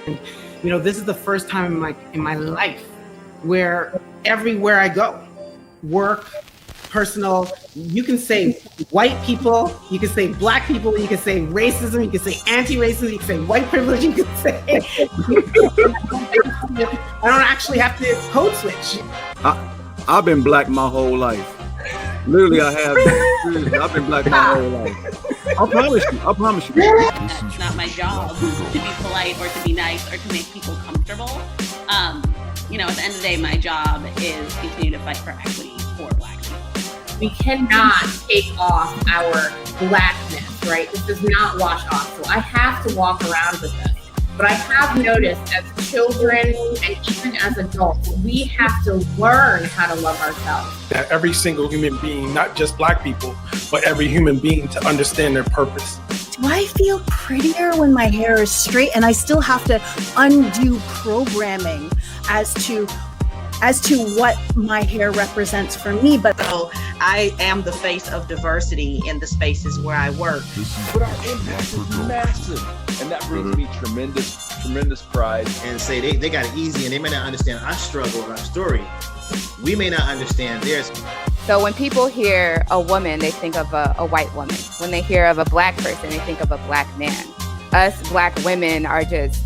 You know, this is the first time in my life where everywhere I go, work, personal, you can say white people, you can say black people, you can say racism, you can say anti-racism, you can say white privilege, you can say I don't actually have to code switch. I've been black my whole life. Literally, I have. I've been black my whole life. I promise you. It's not my job to be polite or to be nice or to make people comfortable. You know, at the end of the day, my job is continue to fight for equity for Black people. We cannot take off our Blackness, right? This does not wash off. So I have to walk around with this. But I have noticed as children and even as adults, we have to learn how to love ourselves. That every single human being, not just Black people, but every human being to understand their purpose. Do I feel prettier when my hair is straight and I still have to undo programming as to what my hair represents for me? But so I am the face of diversity in the spaces where I work. But our impact is massive, and that brings me tremendous pride. And say they got it easy, and they may not understand our struggle and our story. We may not understand theirs. So when people hear a woman, they think of a white woman. When they hear of a Black person, they think of a Black man. Us Black women are just,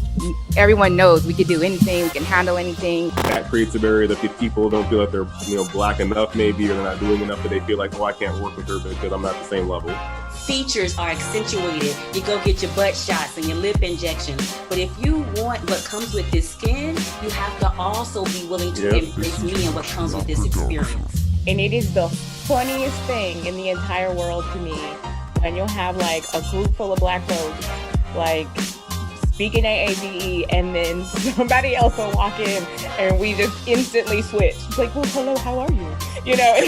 everyone knows we can do anything, we can handle anything. That creates a barrier that people don't feel like they're Black enough maybe, or they're not doing enough, that they feel like, oh, I can't work with her because I'm not the same level. Features are accentuated. You go get your butt shots and your lip injections. But if you want what comes with this skin, you have to also be willing to embrace me and what comes with this experience. And it is the funniest thing in the entire world to me when you'll have like a group full of Black folks like speaking AAVE, and then somebody else will walk in and we just instantly switch. It's like, well, hello, how are you? You know?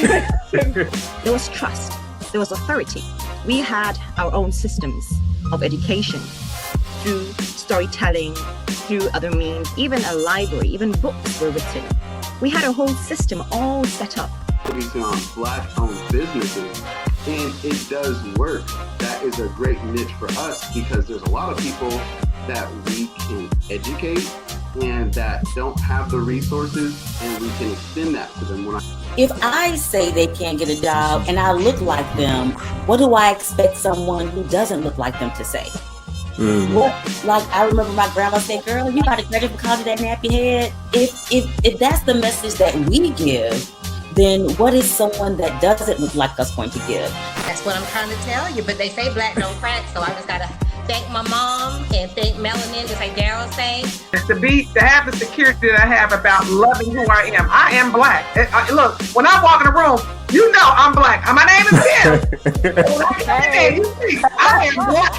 There was trust. There was authority. We had our own systems of education through storytelling, through other means, even a library, even books were written. We had a whole system all set up. Focusing on Black-owned businesses, and it does work. That is a great niche for us because there's a lot of people that we can educate and that don't have the resources, and we can extend that to them. If I say they can't get a job and I look like them, what do I expect someone who doesn't look like them to say? What, like I remember my grandma saying, girl, you got to credit because of that nappy head. If that's the message that we give, then what is someone that doesn't look like us going to give? That's what I'm trying to tell you, but they say black don't crack, so I just gotta thank my mom and thank Melanin, just like Daryl saying. To have the security that I have about loving who I am. I am Black. Look, when I walk in a room, you know I'm Black. My name is Kim. I am Black.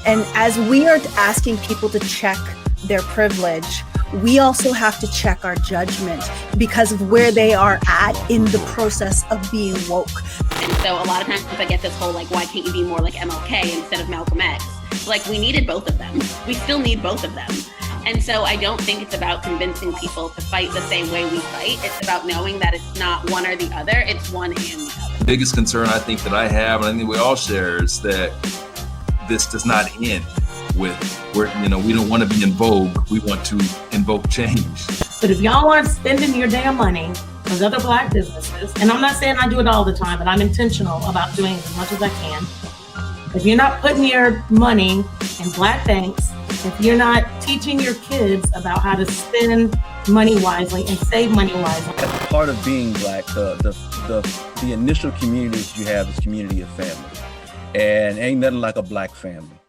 And as we are asking people to check their privilege, we also have to check our judgment because of where they are at in the process of being woke. And so a lot of times I get this whole like, why can't you be more like MLK instead of Malcolm X? Like, we needed both of them. We still need both of them. And so I don't think it's about convincing people to fight the same way we fight. It's about knowing that it's not one or the other, it's one and the other. The biggest concern I think that I have, and I think we all share, is that this does not end with where, we don't want to be in vogue. We want to invoke change. But if y'all aren't spending your damn money with other Black businesses, and I'm not saying I do it all the time, but I'm intentional about doing it as much as I can. If you're not putting your money in Black banks, if you're not teaching your kids about how to spend money wisely and save money wisely. Part of being Black, the initial community that you have is community of family. And ain't nothing like a Black family.